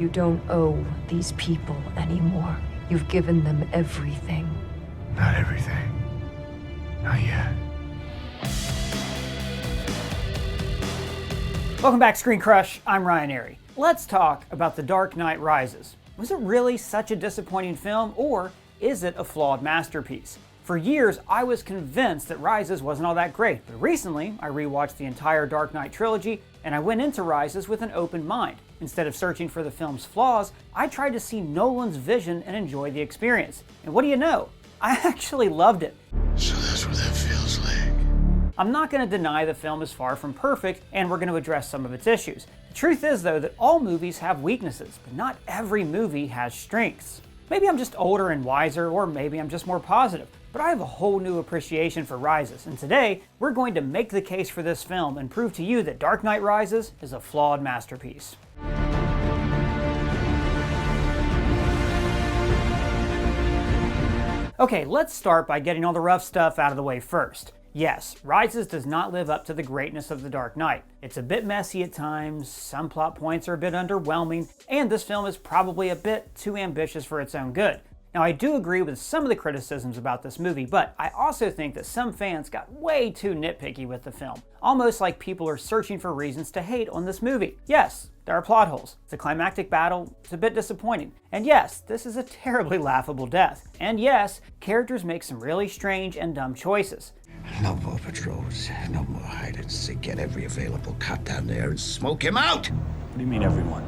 You don't owe these people anymore. You've given them everything. Not everything. Not yet. Welcome back, Screen Crush. I'm Ryan Airy. Let's talk about The Dark Knight Rises. Was it really such a disappointing film, or is it a flawed masterpiece? For years, I was convinced that Rises wasn't all that great, but recently I rewatched the entire Dark Knight trilogy and I went into Rises with an open mind. Instead of searching for the film's flaws, I tried to see Nolan's vision and enjoy the experience. And what do you know? I actually loved it. So that's what that feels like. I'm not going to deny the film is far from perfect, and we're going to address some of its issues. The truth is, though, that all movies have weaknesses, but not every movie has strengths. Maybe I'm just older and wiser, or maybe I'm just more positive, but I have a whole new appreciation for Rises, and today we're going to make the case for this film and prove to you that Dark Knight Rises is a flawed masterpiece. Okay, let's start by getting all the rough stuff out of the way first. Yes, Rises does not live up to the greatness of The Dark Knight. It's a bit messy at times, some plot points are a bit underwhelming, and this film is probably a bit too ambitious for its own good. Now, I do agree with some of the criticisms about this movie, but I also think that some fans got way too nitpicky with the film, almost like people are searching for reasons to hate on this movie. Yes, there are plot holes. The climactic battle is a bit disappointing. And yes, this is a terribly laughable death. And yes, characters make some really strange and dumb choices. No more patrols, no more hide and seek. Get every available cop down there and smoke him out! What do you mean, everyone?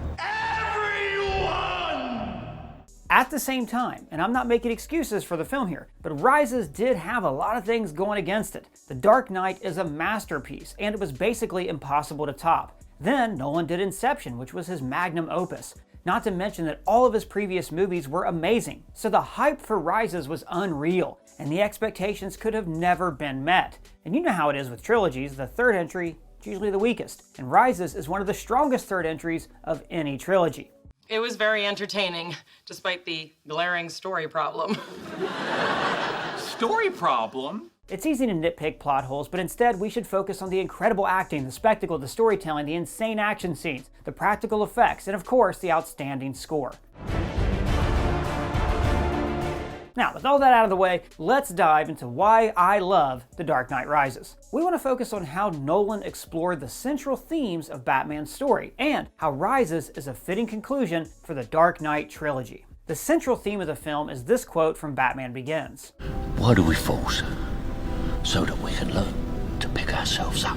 At the same time, and I'm not making excuses for the film here, but Rises did have a lot of things going against it. The Dark Knight is a masterpiece, and it was basically impossible to top. Then Nolan did Inception, which was his magnum opus. Not to mention that all of his previous movies were amazing, so the hype for Rises was unreal, and the expectations could have never been met. And you know how it is with trilogies, the third entry is usually the weakest, and Rises is one of the strongest third entries of any trilogy. It was very entertaining, despite the glaring story problem. Story problem? It's easy to nitpick plot holes, but instead we should focus on the incredible acting, the spectacle, the storytelling, the insane action scenes, the practical effects, and of course the outstanding score. Now, with all that out of the way, let's dive into why I love The Dark Knight Rises. We want to focus on how Nolan explored the central themes of Batman's story, and how Rises is a fitting conclusion for the Dark Knight trilogy. The central theme of the film is this quote from Batman Begins. Why do we falls? So that we can learn to pick ourselves up.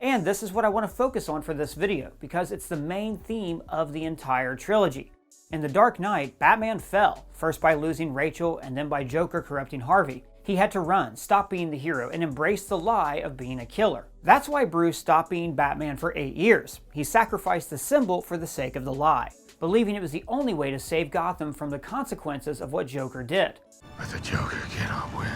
And this is what I want to focus on for this video, because it's the main theme of the entire trilogy. In The Dark Knight, Batman fell, first by losing Rachel and then by Joker corrupting Harvey. He had to run, stop being the hero, and embrace the lie of being a killer. That's why Bruce stopped being Batman for 8 years. He sacrificed the symbol for the sake of the lie, believing it was the only way to save Gotham from the consequences of what Joker did. But the Joker cannot win.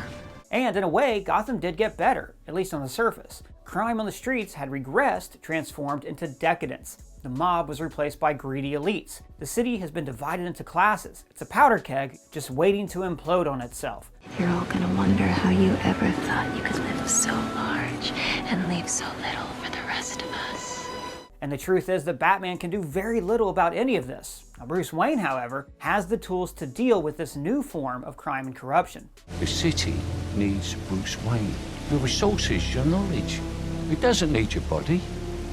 And in a way, Gotham did get better, at least on the surface. Crime on the streets had regressed, transformed into decadence. The mob was replaced by greedy elites. The city has been divided into classes. It's a powder keg just waiting to implode on itself. You're all gonna wonder how you ever thought you could live so large and leave so little for the rest of us. And the truth is that Batman can do very little about any of this. Now, Bruce Wayne, however, has the tools to deal with this new form of crime and corruption. The city needs Bruce Wayne. Your resources, your knowledge. It doesn't need your body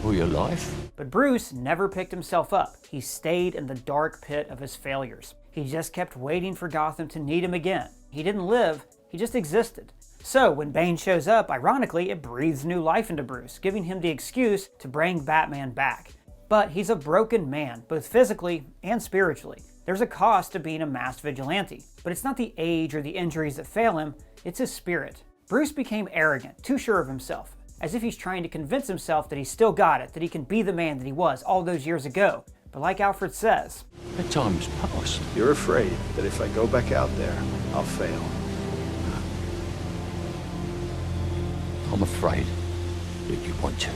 or your life. But Bruce never picked himself up. He stayed in the dark pit of his failures. He just kept waiting for Gotham to need him again. He didn't live, he just existed. So when Bane shows up, ironically, it breathes new life into Bruce, giving him the excuse to bring Batman back. But he's a broken man, both physically and spiritually. There's a cost to being a masked vigilante, but it's not the age or the injuries that fail him, it's his spirit. Bruce became arrogant, too sure of himself, as if he's trying to convince himself that he's still got it, that he can be the man that he was all those years ago. But like Alfred says, The time's past. You're afraid that if I go back out there, I'll fail. I'm afraid that you want to.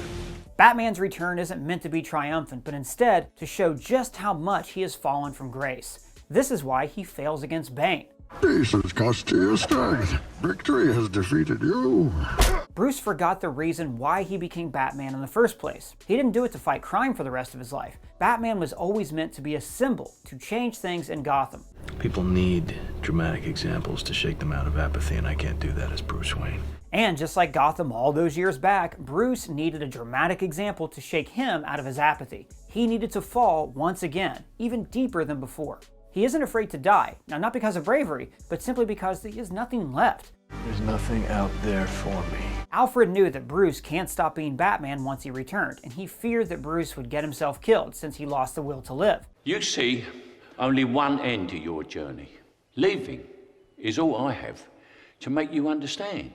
Batman's return isn't meant to be triumphant, but instead to show just how much he has fallen from grace. This is why he fails against Bane. Peace has cost you your strength. Victory has defeated you. Bruce forgot the reason why he became Batman in the first place. He didn't do it to fight crime for the rest of his life. Batman was always meant to be a symbol, to change things in Gotham. People need dramatic examples to shake them out of apathy, and I can't do that as Bruce Wayne. And just like Gotham all those years back, Bruce needed a dramatic example to shake him out of his apathy. He needed to fall once again, even deeper than before. He isn't afraid to die, now not because of bravery, but simply because he has nothing left. There's nothing out there for me. Alfred knew that Bruce can't stop being Batman once he returned, and he feared that Bruce would get himself killed since he lost the will to live. You see only one end to your journey. Leaving is all I have to make you understand.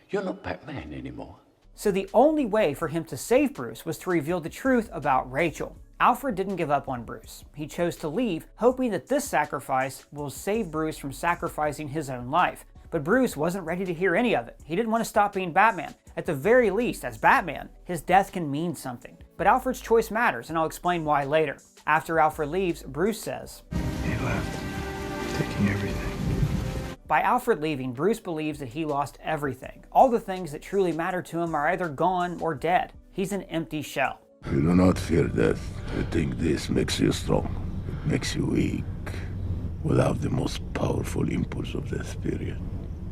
You're not Batman anymore. So the only way for him to save Bruce was to reveal the truth about Rachel. Alfred didn't give up on Bruce. He chose to leave, hoping that this sacrifice will save Bruce from sacrificing his own life. But Bruce wasn't ready to hear any of it. He didn't want to stop being Batman. At the very least, as Batman, his death can mean something. But Alfred's choice matters, and I'll explain why later. After Alfred leaves, Bruce says, He left, taking everything. By Alfred leaving, Bruce believes that he lost everything. All the things that truly matter to him are either gone or dead. He's an empty shell. You do not fear death. You think this makes you strong. It makes you weak. Without the most powerful impulse of the spirit,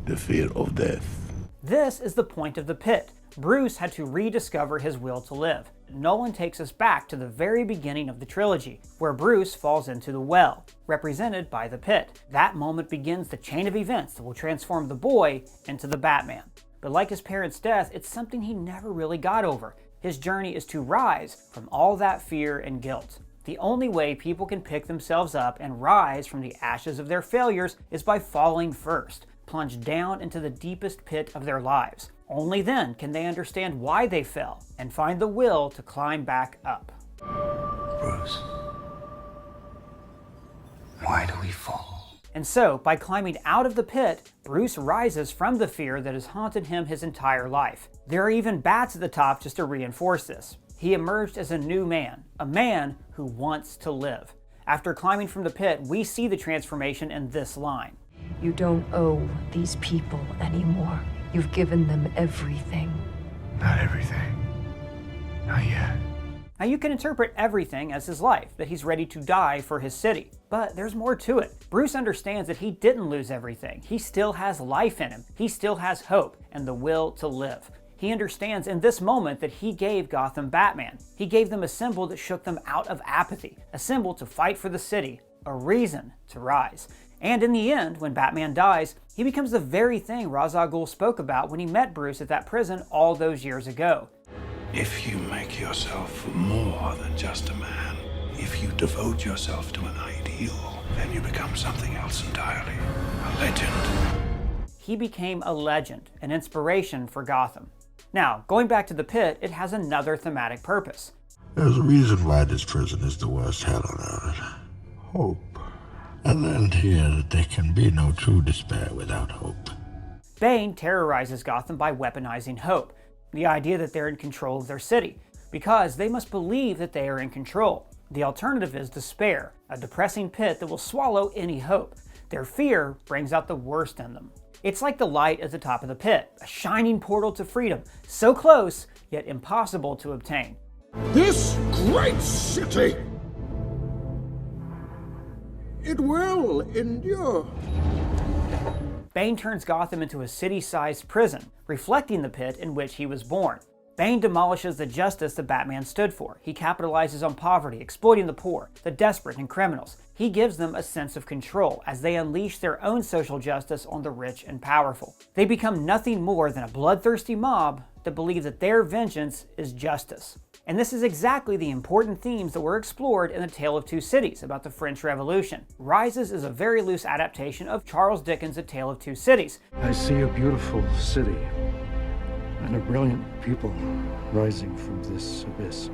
the fear of death. This is the point of the pit. Bruce had to rediscover his will to live. Nolan takes us back to the very beginning of the trilogy, where Bruce falls into the well, represented by the pit. That moment begins the chain of events that will transform the boy into the Batman. But like his parents' death, it's something he never really got over. His journey is to rise from all that fear and guilt. The only way people can pick themselves up and rise from the ashes of their failures is by falling first, plunge down into the deepest pit of their lives. Only then can they understand why they fell and find the will to climb back up. Bruce, why do we fall? And so, by climbing out of the pit, Bruce rises from the fear that has haunted him his entire life. There are even bats at the top just to reinforce this. He emerged as a new man, a man who wants to live. After climbing from the pit, we see the transformation in this line. You don't owe these people anymore. You've given them everything. Not everything. Not yet. Now you can interpret everything as his life, that he's ready to die for his city. But there's more to it. Bruce understands that he didn't lose everything. He still has life in him. He still has hope and the will to live. He understands in this moment that he gave Gotham Batman. He gave them a symbol that shook them out of apathy, a symbol to fight for the city, a reason to rise. And in the end, when Batman dies, he becomes the very thing Ra's al Ghul spoke about when he met Bruce at that prison all those years ago. If you make yourself more than just a man, if you devote yourself to an ideal, then you become something else entirely. A legend. He became a legend, an inspiration for Gotham. Now, going back to the pit, it has another thematic purpose. There's a reason why this prison is the worst hell on earth. Hope. I learned here that there can be no true despair without hope. Bane terrorizes Gotham by weaponizing hope, the idea that they're in control of their city, because they must believe that they are in control. The alternative is despair, a depressing pit that will swallow any hope. Their fear brings out the worst in them. It's like the light at the top of the pit, a shining portal to freedom, so close, yet impossible to obtain. This great city, it will endure. Bane turns Gotham into a city-sized prison, reflecting the pit in which he was born. Bane demolishes the justice that Batman stood for. He capitalizes on poverty, exploiting the poor, the desperate, and criminals. He gives them a sense of control as they unleash their own social justice on the rich and powerful. They become nothing more than a bloodthirsty mob that believe that their vengeance is justice. And this is exactly the important themes that were explored in The Tale of Two Cities about the French Revolution. Rises is a very loose adaptation of Charles Dickens' A Tale of Two Cities. I see a beautiful city and a brilliant people rising from this abyss.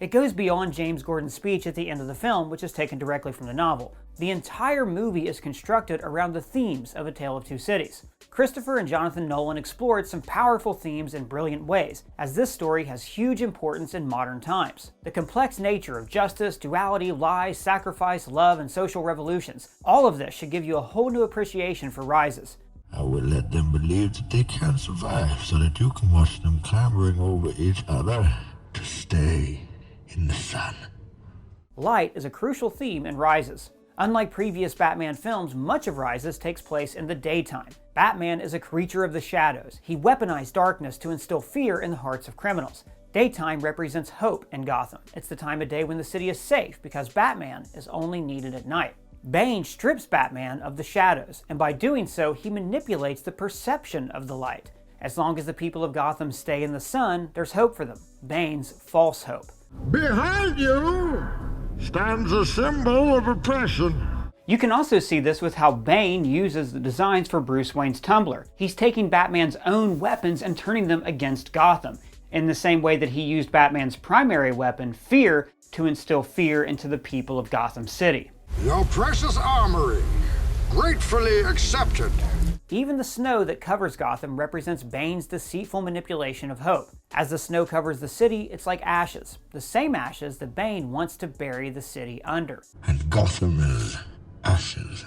It goes beyond James Gordon's speech at the end of the film, which is taken directly from the novel. The entire movie is constructed around the themes of A Tale of Two Cities. Christopher and Jonathan Nolan explored some powerful themes in brilliant ways, as this story has huge importance in modern times. The complex nature of justice, duality, lies, sacrifice, love, and social revolutions. All of this should give you a whole new appreciation for Rises. I will let them believe that they can survive so that you can watch them clambering over each other to stay in the sun. Light is a crucial theme in Rises. Unlike previous Batman films, much of Rises takes place in the daytime. Batman is a creature of the shadows. He weaponized darkness to instill fear in the hearts of criminals. Daytime represents hope in Gotham. It's the time of day when the city is safe because Batman is only needed at night. Bane strips Batman of the shadows, and by doing so, he manipulates the perception of the light. As long as the people of Gotham stay in the sun, there's hope for them. Bane's false hope. Behind you stands a symbol of oppression. You can also see this with how Bane uses the designs for Bruce Wayne's tumbler. He's taking Batman's own weapons and turning them against Gotham, in the same way that he used Batman's primary weapon, fear, to instill fear into the people of Gotham City. Your precious armory, gratefully accepted. Even the snow that covers Gotham represents Bane's deceitful manipulation of hope. As the snow covers the city, it's like ashes, the same ashes that Bane wants to bury the city under. And Gotham is ashes.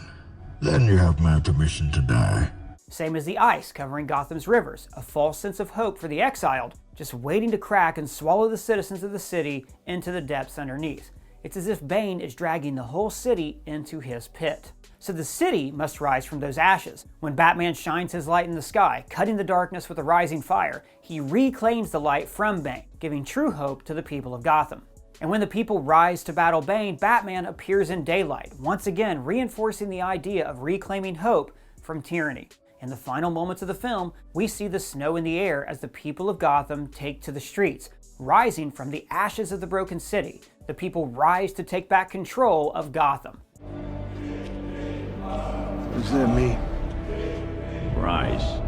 Then you have my permission to die. Same as the ice covering Gotham's rivers, a false sense of hope for the exiled, just waiting to crack and swallow the citizens of the city into the depths underneath. It's as if Bane is dragging the whole city into his pit. So the city must rise from those ashes. When Batman shines his light in the sky, cutting the darkness with a rising fire, he reclaims the light from Bane, giving true hope to the people of Gotham. And when the people rise to battle Bane, Batman appears in daylight, once again reinforcing the idea of reclaiming hope from tyranny. In the final moments of the film, we see the snow in the air as the people of Gotham take to the streets, rising from the ashes of the broken city. The people rise to take back control of Gotham. What does that mean? Rise.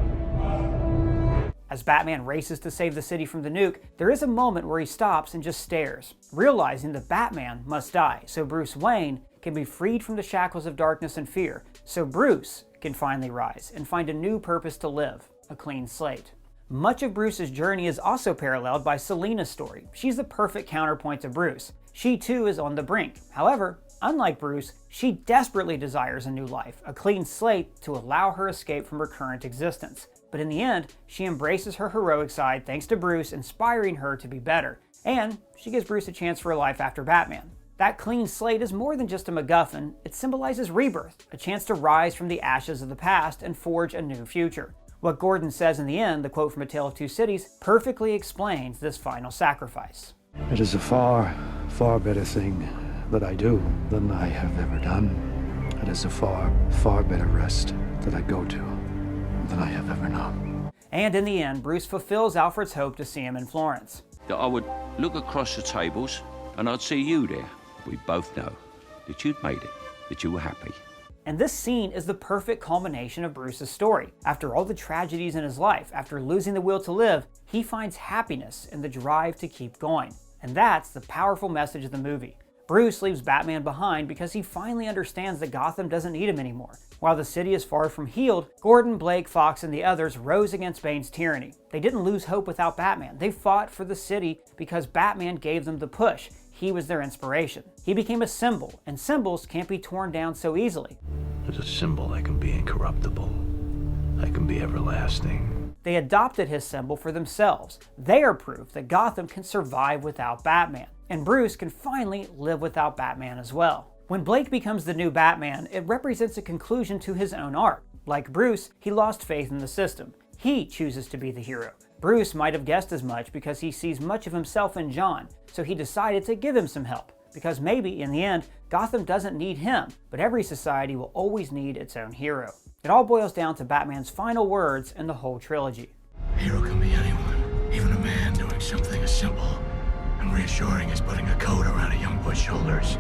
As Batman races to save the city from the nuke, there is a moment where he stops and just stares, realizing that Batman must die so Bruce Wayne can be freed from the shackles of darkness and fear, so Bruce can finally rise and find a new purpose to live, a clean slate. Much of Bruce's journey is also paralleled by Selina's story. She's the perfect counterpoint to Bruce. She too is on the brink. However, unlike Bruce, she desperately desires a new life, a clean slate to allow her escape from her current existence. But in the end, she embraces her heroic side thanks to Bruce inspiring her to be better. And she gives Bruce a chance for a life after Batman. That clean slate is more than just a MacGuffin, it symbolizes rebirth, a chance to rise from the ashes of the past and forge a new future. What Gordon says in the end, the quote from A Tale of Two Cities, perfectly explains this final sacrifice. It is a far, far better thing that I do than I have ever done. It is a far, far better rest that I go to than I have ever known. And in the end, Bruce fulfills Alfred's hope to see him in Florence. That I would look across the tables and I'd see you there. We both know that you'd made it, that you were happy. And this scene is the perfect culmination of Bruce's story. After all the tragedies in his life, after losing the will to live, he finds happiness in the drive to keep going. And that's the powerful message of the movie. Bruce leaves Batman behind because he finally understands that Gotham doesn't need him anymore. While the city is far from healed, Gordon, Blake, Fox, and the others rose against Bane's tyranny. They didn't lose hope without Batman. They fought for the city because Batman gave them the push. He was their inspiration. He became a symbol, and symbols can't be torn down so easily. As a symbol, I can be incorruptible. I can be everlasting. They adopted his symbol for themselves. They are proof that Gotham can survive without Batman. And Bruce can finally live without Batman as well. When Blake becomes the new Batman, it represents a conclusion to his own arc. Like Bruce, he lost faith in the system. He chooses to be the hero. Bruce might have guessed as much because he sees much of himself in John, so he decided to give him some help. Because maybe, in the end, Gotham doesn't need him, but every society will always need its own hero. It all boils down to Batman's final words in the whole trilogy. A hero can be anyone, even a man doing something as simple and reassuring as putting a coat around a young boy's shoulders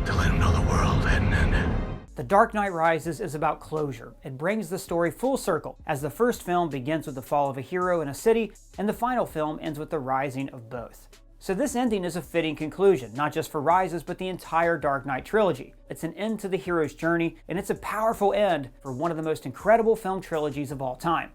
to let him know the world hadn't ended. The Dark Knight Rises is about closure. It brings the story full circle, as the first film begins with the fall of a hero in a city, and the final film ends with the rising of both. So this ending is a fitting conclusion, not just for Rises, but the entire Dark Knight trilogy. It's an end to the hero's journey, and it's a powerful end for one of the most incredible film trilogies of all time.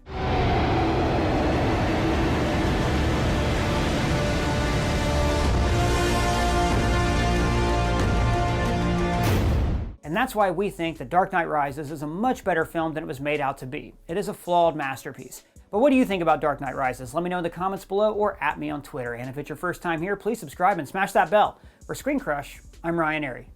And that's why we think The Dark Knight Rises is a much better film than it was made out to be. It is a flawed masterpiece. But what do you think about Dark Knight Rises? Let me know in the comments below or at me on Twitter. And if it's your first time here, please subscribe and smash that bell. For Screen Crush, I'm Ryan Airy.